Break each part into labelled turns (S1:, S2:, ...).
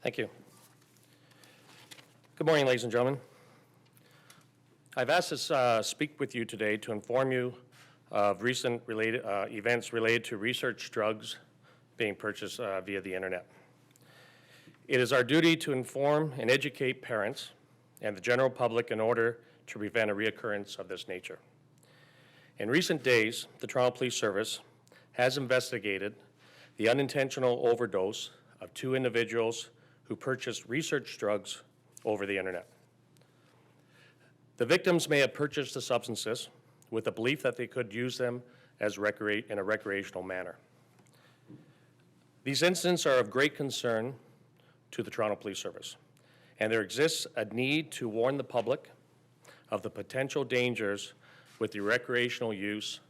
S1: Thank you. Good morning, ladies and gentlemen. I've asked to speak with you today to inform you of recent events related to research drugs being purchased via the internet. It is our duty to inform and educate parents and the general public in order to prevent a reoccurrence of this nature. In recent days, the Toronto Police Service has investigated the unintentional overdose of two individuals who purchased research drugs over the internet. The victims may have purchased the substances with the belief that they could use them as in a recreational manner. These incidents are of great concern to the Toronto Police Service, and there exists a need to warn the public of the potential dangers with the recreational use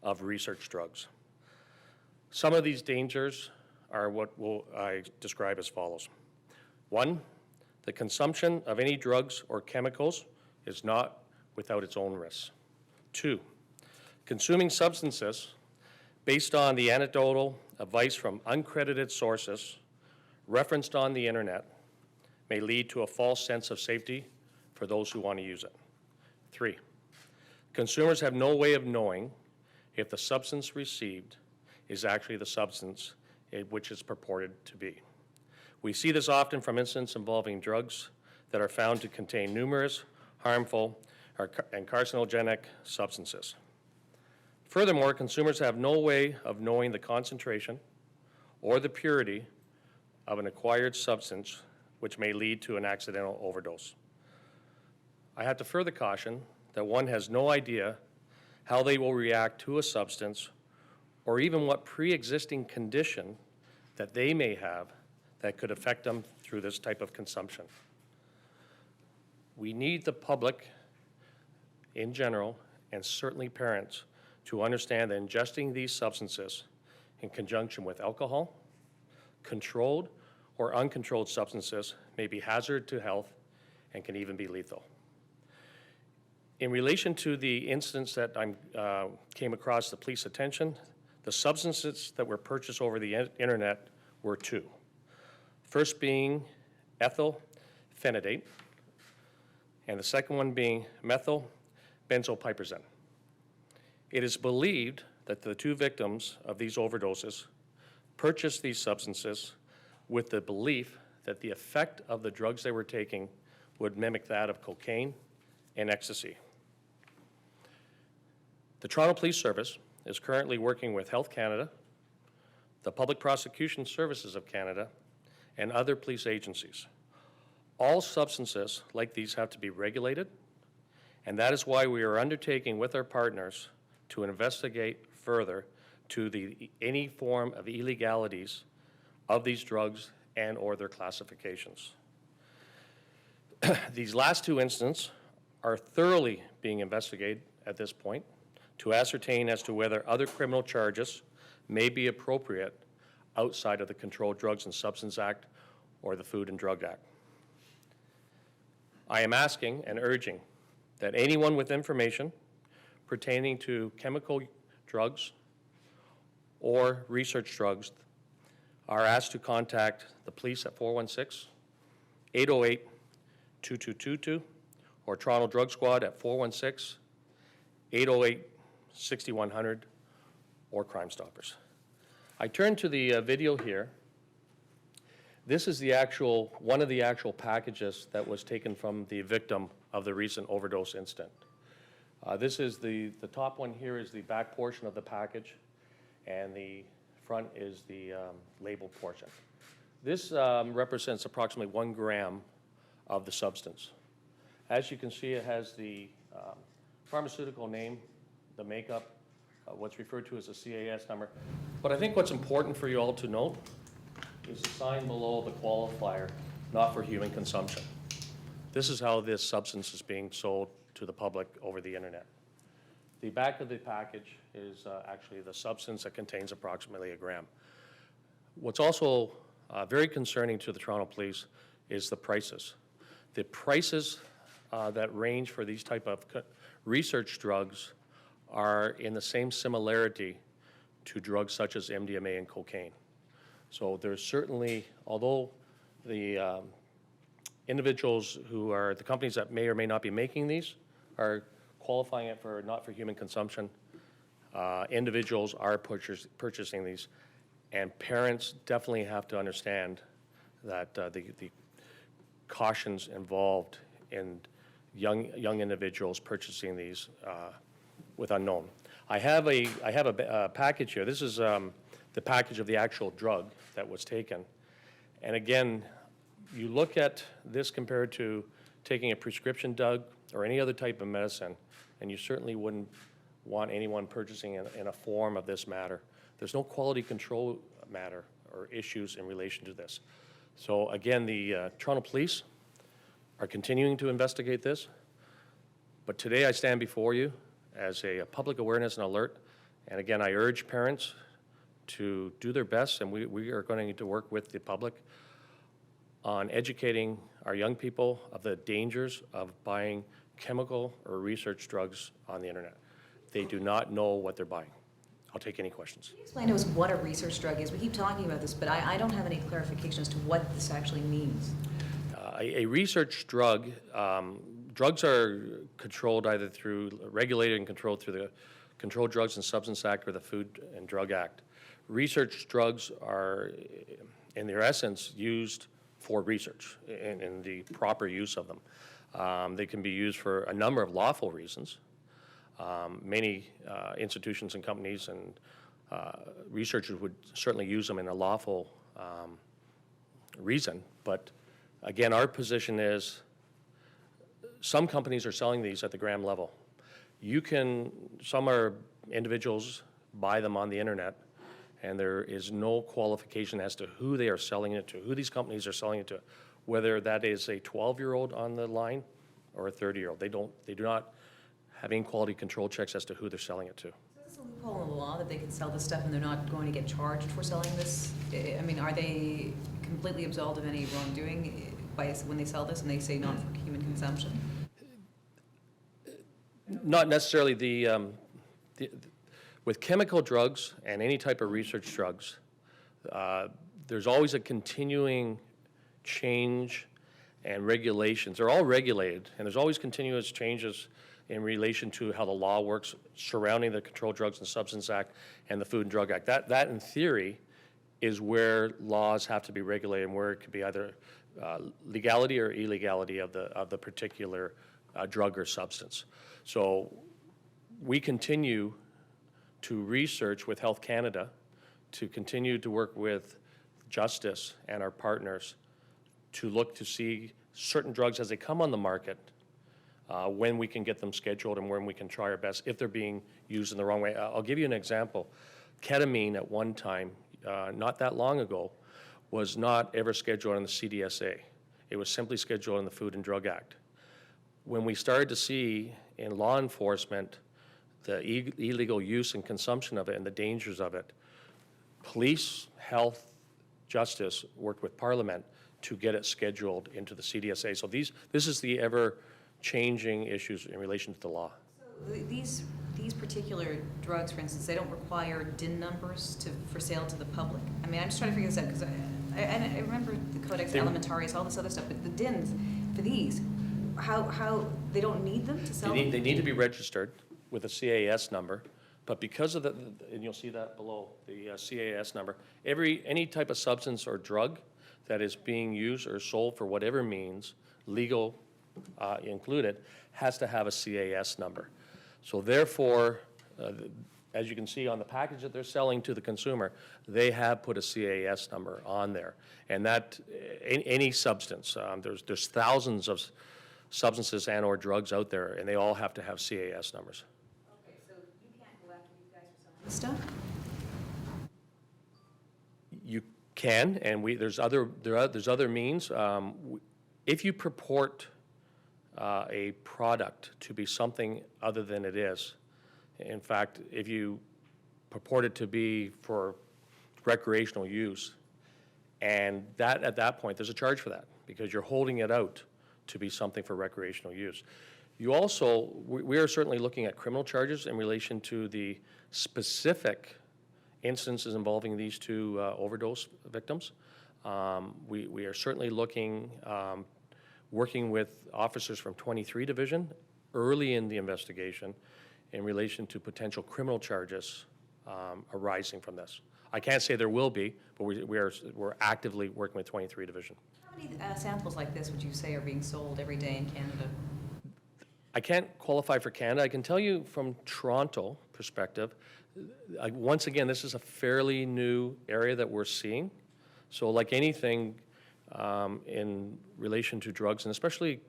S1: of research drugs. Some of these dangers are what I describe as follows. One, the consumption of any drugs or chemicals is not without its own risks. Two, consuming substances based on the anecdotal advice from uncredited sources referenced on the internet may lead to a false sense of safety for those who want to use it. Three, consumers have no way of knowing if the substance received is actually the substance which it's purported to be. We see this often from incidents involving drugs that are found to contain numerous harmful and carcinogenic substances. Furthermore, consumers have no way of knowing the concentration or the purity of an acquired substance which may lead to an accidental overdose. I have to further caution that one has no idea how they will react to a substance or even what pre-existing condition that they may have that could affect them through this type of consumption. We need the public in general, and certainly parents, to understand that ingesting these substances in conjunction with alcohol, controlled or uncontrolled substances may be hazard to health and can even be lethal. In relation to the incidents that I came across the police attention, the substances that were purchased over the internet were two. First being ethyl phenidate, and the second one being methyl benzopyrazine. It is believed that the two victims of these overdoses purchased these substances with the belief that the effect of the drugs they were taking would mimic that of cocaine and ecstasy. The Toronto Police Service is currently working with Health Canada, the Public Prosecution Services of Canada, and other police agencies. All substances like these have to be regulated, and that is why we are undertaking with our partners to investigate further to any form of illegalities of these drugs and or their classifications. These last two incidents are thoroughly being investigated at this point to ascertain as to whether other criminal charges may be appropriate outside of the Controlled Drugs and Substance Act or the Food and Drug Act. I am asking and urging that anyone with information pertaining to chemical drugs or research drugs are asked to contact the police at 416-808-2222 or Toronto Drug Squad at 416-808-6100 or Crime Stoppers. I turn to the video here. This is one of the actual packages that was taken from the victim of the recent overdose incident. This is the top one here is the back portion of the package, and the front is the labeled portion. This represents approximately 1 gram of the substance. As you can see, it has the pharmaceutical name, the makeup, what's referred to as a CAS number. But I think what's important for you all to note is the sign below the qualifier, not for human consumption. This is how this substance is being sold to the public over the internet. The back of the package is actually the substance that contains approximately 1 gram. What's also very concerning to the Toronto Police is the prices. The prices that range for these type of research drugs are in the same similarity to drugs such as MDMA and cocaine. So there's certainly, although the individuals who are the companies that may or may not be making these are qualifying it for not for human consumption. Individuals are purchasing these, and parents definitely have to understand that the cautions involved in young individuals purchasing these with unknown. I have a package here. This is the package of the actual drug that was taken, and again, you look at this compared to taking a prescription drug or any other type of medicine, and you certainly wouldn't want anyone purchasing in a form of this matter. There's no quality control matter or issues in relation to this. So again, the Toronto Police are continuing to investigate this, but today I stand before you as a public awareness and alert, and again, I urge parents to do their best, and we are going to work with the public on educating our young people of the dangers of buying chemical or research drugs on the internet. They do not know what they're buying. I'll take any questions.
S2: Can you explain to us what a research drug is? We keep talking about this, but I don't have any clarification as to what this actually means.
S1: A research drug, drugs are controlled either through, regulated and controlled through the Controlled Drugs and Substance Act or the Food and Drug Act. Research drugs are, in their essence, used for research in the proper use of them. They can be used for a number of lawful reasons. Many institutions and companies and researchers would certainly use them in a lawful reason, but again, our position is some companies are selling these at the gram level. Some are individuals buy them on the internet, and there is no qualification as to who they are selling it to, who these companies are selling it to, whether that is a 12-year-old on the line or a 30-year-old. They do not have any quality control checks as to who they're selling it to.
S2: So is this a loophole in the law that they can sell this stuff and they're not going to get charged for selling this? I mean, are they completely absolved of any wrongdoing when they sell this and they say not for human consumption?
S1: Not necessarily. With chemical drugs and any type of research drugs, there's always a continuing change and regulations. They're all regulated, and there's always continuous changes in relation to how the law works surrounding the Controlled Drugs and Substance Act and the Food and Drug Act. That in theory, is where laws have to be regulated and where it could be either legality or illegality of the particular drug or substance. So we continue to research with Health Canada, to continue to work with Justice and our partners to look to see certain drugs as they come on the market, when we can get them scheduled and when we can try our best if they're being used in the wrong way. I'll give you an example. Ketamine at one time, not that long ago, was not ever scheduled in the CDSA. It was simply scheduled in the Food and Drug Act. When we started to see in law enforcement the illegal use and consumption of it and the dangers of it, police, health, justice worked with Parliament to get it scheduled into the CDSA. So this is the ever-changing issues in relation to the law.
S2: So these particular drugs, for instance, they don't require DIN numbers for sale to the public. I mean, I'm just trying to figure this out because I remember the Codex Alimentarius, all this other stuff, but the DINs for these, how they don't need them to sell them?
S1: They need to be registered with a CAS number, but because of and you'll see that below, the CAS number, any type of substance or drug that is being used or sold for whatever means, legal included, has to have a CAS number. So therefore, as you can see on the package that they're selling to the consumer, they have put a CAS number on there. And that, any substance, there's thousands of substances and or drugs out there, and they all have to have CAS numbers.
S2: Okay, so you can't go after these guys for selling this stuff?
S1: You can, and there's other means. If you purport a product to be something other than it is, in fact, if you purport it to be for recreational use, and at that point, there's a charge for that because you're holding it out to be something for recreational use. You also, we are certainly looking at criminal charges in relation to the specific instances involving these two overdose victims. We are certainly looking, working with officers from 23 Division early in the investigation in relation to potential criminal charges arising from this. I can't say there will be, but we're actively working with 23 Division.
S2: How many samples like this would you say are being sold every day in Canada?
S1: I can't qualify for Canada. I can tell you from Toronto perspective, once again, this is a fairly new area that we're seeing. So like anything in relation to drugs, and especially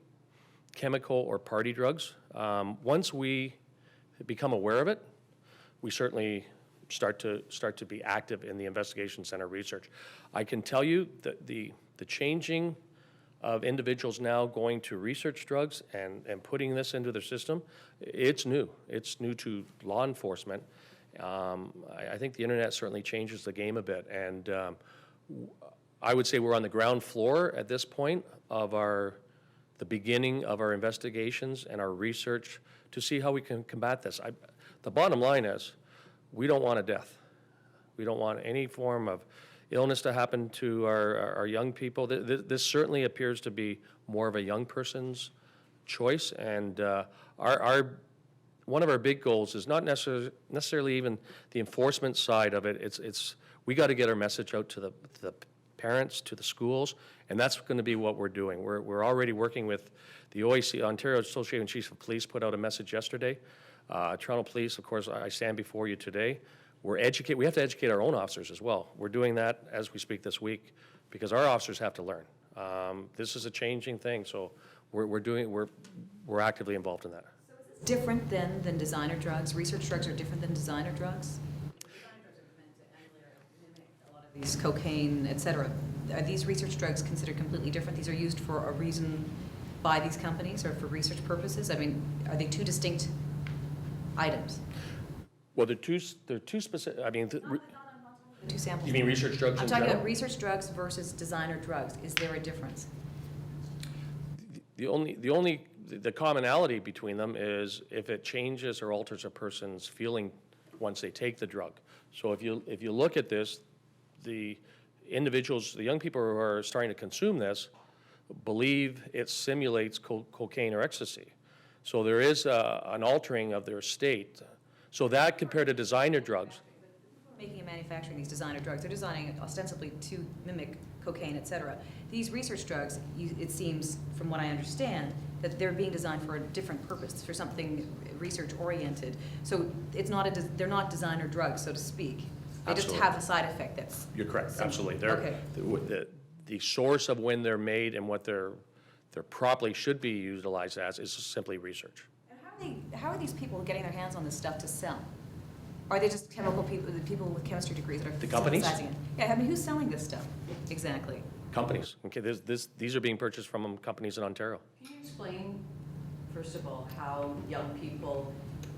S1: chemical or party drugs, once we become aware of it, we certainly start to be active in the investigation center research. I can tell you that the changing of individuals now going to research drugs and putting this into their system, it's new. It's new to law enforcement. I think the internet certainly changes the game a bit, and I would say we're on the ground floor at this point of the beginning of our investigations and our research to see how we can combat this. The bottom line is, we don't want a death. We don't want any form of illness to happen to our young people. This certainly appears to be more of a young person's choice, and one of our big goals is not necessarily even the enforcement side of it. We got to get our message out to the parents, to the schools, and that's going to be what we're doing. We're already working with the OAC, Ontario Association of Chiefs of Police, put out a message yesterday. Toronto Police, of course, I stand before you today. We have to educate our own officers as well. We're doing that as we speak this week because our officers have to learn. This is a changing thing, so we're actively involved in that.
S2: So is this different than designer drugs? Research drugs are different than designer drugs? Designer drugs are meant to mimic a lot of these cocaine, et cetera. Are these research drugs considered completely different? These are used for a reason by these companies or for research purposes? I mean, are they two distinct items?
S1: Well, they're two specific. I mean,
S2: Two samples.
S1: you mean research drugs
S2: I'm
S1: in
S2: talking
S1: general?
S2: about research drugs versus designer drugs. Is there a difference?
S1: The commonality between them is if it changes or alters a person's feeling once they take the drug. So if you look at this, the individuals, the young people who are starting to consume this, believe it simulates cocaine or ecstasy. So there is an altering of their state. So that compared to designer drugs.
S2: Making and manufacturing these designer drugs, they're designing it ostensibly to mimic cocaine, et cetera. These research drugs, it seems, from what I understand, that they're being designed for a different purpose, for something research-oriented. So they're not designer drugs, so to speak. They
S1: Absolutely.
S2: Just have a side effect that's...
S1: You're correct,
S2: similar.
S1: absolutely.
S2: Okay.
S1: The source of when they're made and what they're properly should be utilized as is simply research.
S2: And how are these people getting their hands on this stuff to sell? Are they just chemical people, the people with chemistry degrees that are
S1: The companies?
S2: synthesizing it? Yeah, I mean, who's selling this stuff exactly?
S1: Companies. Okay, these are being purchased from companies in Ontario.
S3: Can you explain, first of all, how young people,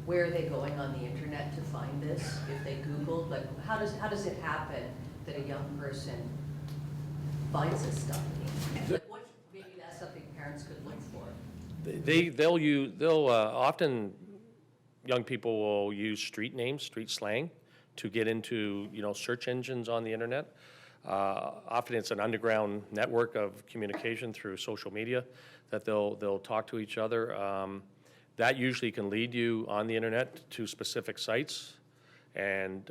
S3: where are they going on the internet to find this? If they Google, like, how does it happen that a young person finds this stuff? Like, maybe that's something parents could look for.
S1: They'll often young people will use street names, street slang, to get into search engines on the internet. Often it's an underground network of communication through social media that they'll talk to each other. That usually can lead you on the internet to specific sites, and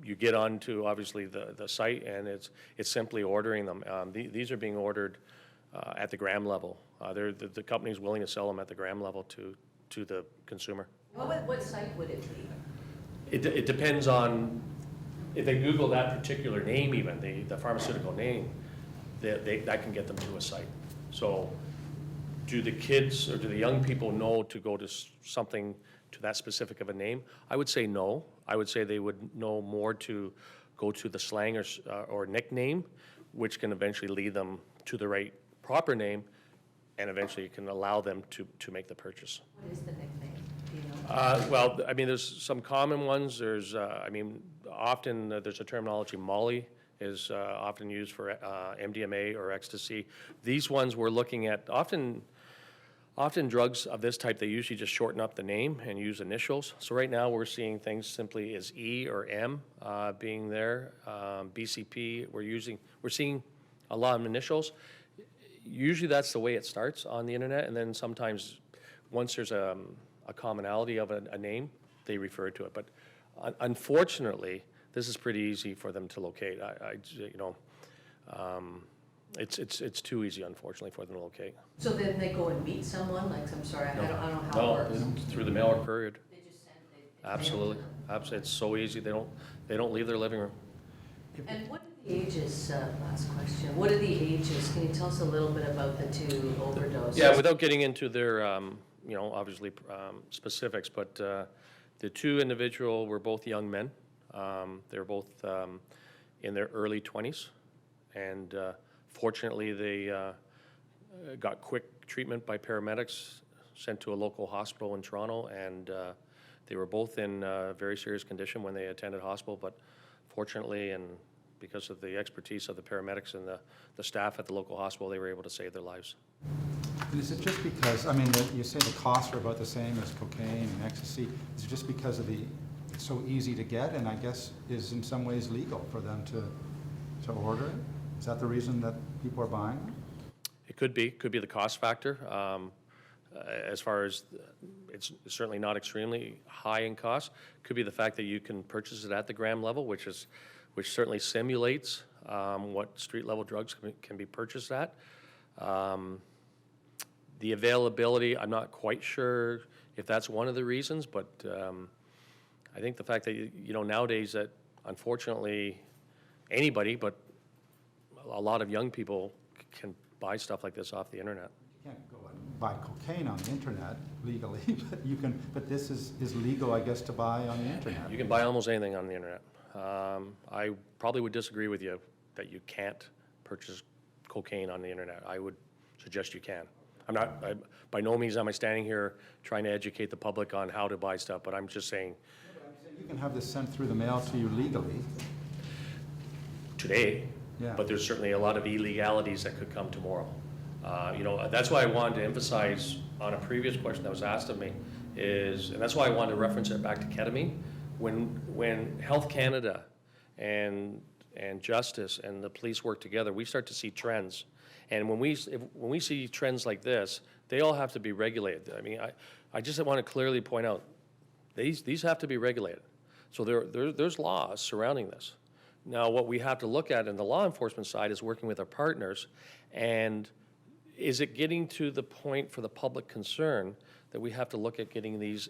S1: you get onto obviously the site, and it's simply ordering them. These are being ordered at the gram level. The company's willing to sell them at the gram level to the consumer.
S3: What site would it be?
S1: It depends on, if they Google that particular name even, the pharmaceutical name, that can get them to a site. So do the kids or do the young people know to go to something to that specific of a name? I would say no. I would say they would know more to go to the slang or nickname, which can eventually lead them to the right proper name, and eventually it can allow them to make the purchase.
S3: What is the nickname? Do you know?
S1: Well, I mean, there's some common ones. There's, often there's a terminology, Molly is often used for MDMA or ecstasy. These ones we're looking at, often drugs of this type, they usually just shorten up the name and use initials. So right now we're seeing things simply as E or M being there. BCP, we're seeing a lot of initials. Usually that's the way it starts on the internet, and then sometimes once there's a commonality of a name, they refer to it. But unfortunately, this is pretty easy for them to locate. It's too easy, unfortunately, for them to locate.
S3: So then they go and meet someone, like, I'm sorry, I don't know how it works.
S1: No, through the mail or courier.
S3: They just send, they.
S1: Absolutely, it's so easy. They don't leave their living room.
S3: And what are the ages, last question, what are the ages? Can you tell us a little bit about the two overdoses?
S1: Yeah, without getting into their, obviously specifics, but the two individual were both young men. They were both in their early 20s, and fortunately they got quick treatment by paramedics, sent to a local hospital in Toronto, and they were both in very serious condition when they attended hospital, but fortunately, and because of the expertise of the paramedics and the staff at the local hospital, they were able to save their lives.
S4: And is it just because, I mean, you say the costs are about the same as cocaine and ecstasy, is it just because of it's so easy to get, and I guess is in some ways legal for them to order it? Is that the reason that people are buying them?
S1: It could be the cost factor. As far as, it's certainly not extremely high in cost. Could be the fact that you can purchase it at the gram level, which certainly simulates what street level drugs can be purchased at. The availability, I'm not quite sure if that's one of the reasons, but I think the fact that, nowadays that unfortunately anybody, but a lot of young people can buy stuff like this off the internet.
S4: You can't go and buy cocaine on the internet legally, but you can, but this is legal, I guess, to buy on the internet.
S1: You can buy almost anything on the internet. I probably would disagree with you that you can't purchase cocaine on the internet. I would suggest you can. By no means am I standing here trying to educate the public on how to buy stuff, but I'm just saying.
S4: You can have this sent through the mail to you legally.
S1: Today,
S4: Yeah.
S1: but there's certainly a lot of illegalities that could come tomorrow. That's why I wanted to emphasize on a previous question that was asked of me and that's why I wanted to reference it back to ketamine. When Health Canada and Justice and the police work together, we start to see trends. And when we see trends like this, they all have to be regulated. I mean, I just want to clearly point out, these have to be regulated. So there's laws surrounding this. Now, what we have to look at in the law enforcement side is working with our partners, and is it getting to the point for the public concern that we have to look at getting these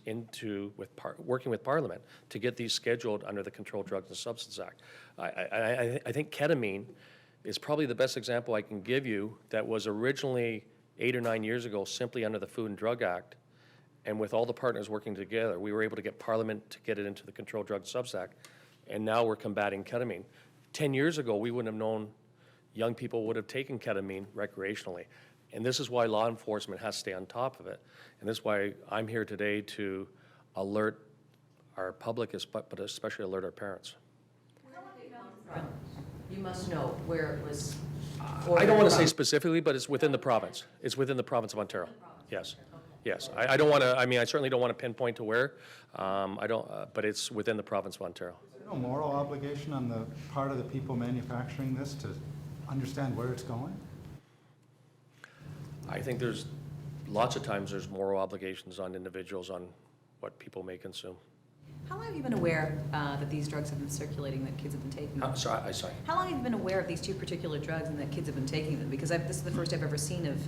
S1: working with Parliament to get these scheduled under the Controlled Drugs and Substances Act. I think ketamine is probably the best example I can give you that was originally 8 or 9 years ago simply under the Food and Drug Act, and with all the partners working together, we were able to get Parliament to get it into the Controlled Drugs and Substances Act, and now we're combating ketamine. 10 years ago, we wouldn't have known young people would have taken ketamine recreationally. And this is why law enforcement has to stay on top of it. And this is why I'm here today to alert our public, but especially alert our parents.
S3: Where did it come from? You must know where it was
S1: I don't want to say
S3: from.
S1: specifically, but it's within the province. It's within the province of Ontario. Yes.
S3: Okay.
S1: Yes. I don't want to, I certainly don't want to pinpoint to where. But it's within the province of Ontario.
S4: Is there no moral obligation on the part of the people manufacturing this to understand where it's going?
S1: I think there's lots of times there's moral obligations on individuals on what people may consume.
S2: How long have you been aware that these drugs have been circulating, that kids have been taking them?
S1: Sorry.
S2: How long have you been aware of these two particular drugs and that kids have been taking them? Because this is the first I've ever seen of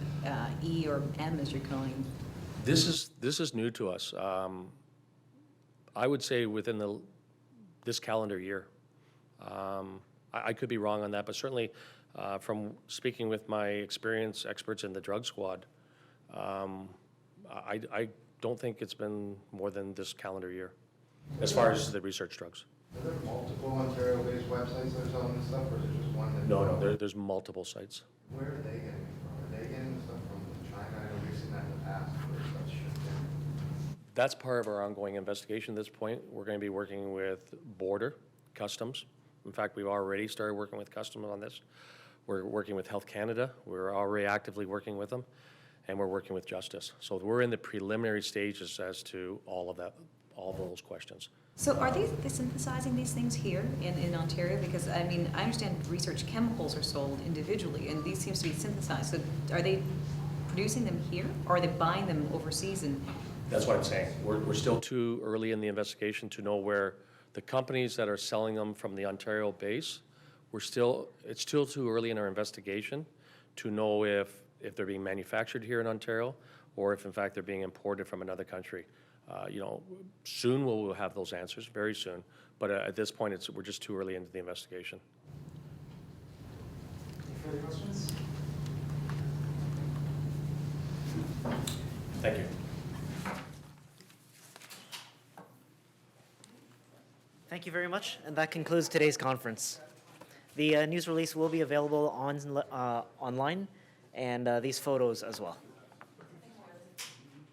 S2: E or M, as you're calling.
S1: This is new to us. I would say within this calendar year. I could be wrong on that, but certainly from speaking with my experts in the drug squad, I don't think it's been more than this calendar year, as far as the research drugs.
S5: Are there multiple Ontario-based websites that are selling this stuff, or is it just one that?
S1: No, there's multiple sites.
S5: Where are they getting it from? Are they getting the stuff from China? I know we've seen that in the past, where stuff's shipped in.
S1: That's part of our ongoing investigation at this point. We're going to be working with Border, Customs. In fact, we've already started working with Customs on this. We're working with Health Canada. We're already actively working with them, and we're working with Justice. So we're in the preliminary stages as to all of those questions.
S2: So are they synthesizing these things here in Ontario? Because, I mean, I understand research chemicals are sold individually, and these seems to be synthesized. So are they producing them here, or are they buying them overseas? And
S1: That's what I'm saying. We're still too early in the investigation to know where the companies that are selling them from the Ontario base, it's still too early in our investigation to know if they're being manufactured here in Ontario or if in fact they're being imported from another country. Soon we'll have those answers, very soon. But at this point, we're just too early into the investigation.
S6: Any further questions?
S1: Thank you.
S6: Thank you very much, and that concludes today's conference. The news release will be available online, and these photos as well.